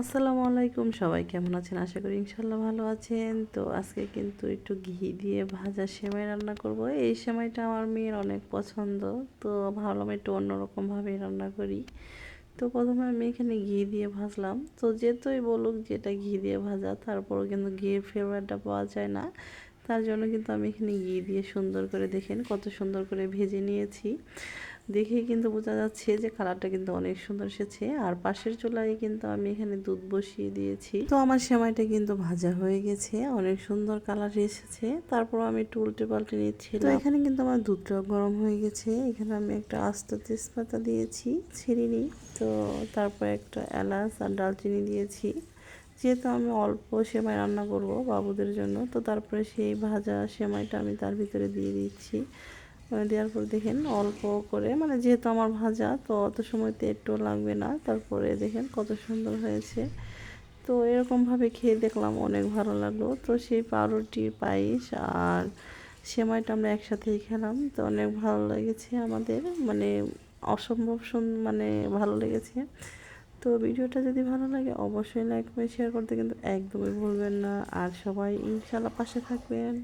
আসসালামু আলাইকুম, সবাই কেমন আছেন? আশা করি ইনশাল্লাহ ভালো আছেন। তো আজকে কিন্তু একটু ঘি দিয়ে ভাজা সেমাই রান্না করব। এই সেমাইটা আমার মেয়ের অনেক পছন্দ। তো ভাবলাম একটু অন্যরকমভাবে রান্না করি। তো প্রথমে আমি এখানে ঘি দিয়ে ভাজলাম। তো যেতই বলুক যে এটা ঘি দিয়ে ভাজা, তারপরও কিন্তু ঘির ফ্লেভারটা পাওয়া যায় না। তার জন্য কিন্তু আমি এখানে ঘি দিয়ে সুন্দর করে, দেখেন কত সুন্দর করে ভেজে নিয়েছি। দেখেই কিন্তু বোঝা যাচ্ছে যে কালারটা কিন্তু অনেক সুন্দর এসেছে। আর পাশের চুলায় কিন্তু আমি এখানে দুধ বসিয়ে দিয়েছি। তো আমার সেমাইটা কিন্তু ভাজা হয়ে গেছে, অনেক সুন্দর কালার এসেছে। তারপর আমি একটু উল্টে পাল্টে নিচ্ছিলাম। তো এখানে কিন্তু আমার দুধটা গরম হয়ে গেছে। এখানে আমি একটা আস্ত তেজপাতা দিয়েছি, ছিঁড়িনি। তো তারপর একটা এলাচ আর ডালচিনি দিয়েছি। যেহেতু আমি অল্প সেমাই রান্না করব বাবুদের জন্য, তো তারপরে সেই ভাজা সেমাইটা আমি তার ভিতরে দিয়ে দিচ্ছি। দেওয়ার পর দেখেন অল্প করে, মানে যেহেতু আমার ভাজা, তো অত সময়তে একটু লাগবে না। তারপরে দেখেন কত সুন্দর হয়েছে। তো এরকমভাবে খেয়ে দেখলাম, অনেক ভালো লাগলো। তো সেই পাউরুটি, পায়েস আর সেমাইটা আমরা একসাথেই খেলাম। তো অনেক ভালো লেগেছে আমাদের, মানে অসম্ভব মানে ভালো লেগেছে। তো ভিডিওটা যদি ভালো লাগে অবশ্যই লাইক করে শেয়ার করতে কিন্তু একদমই ভুলবেন না। আর সবাই ইনশাআল্লাহ পাশে থাকবেন।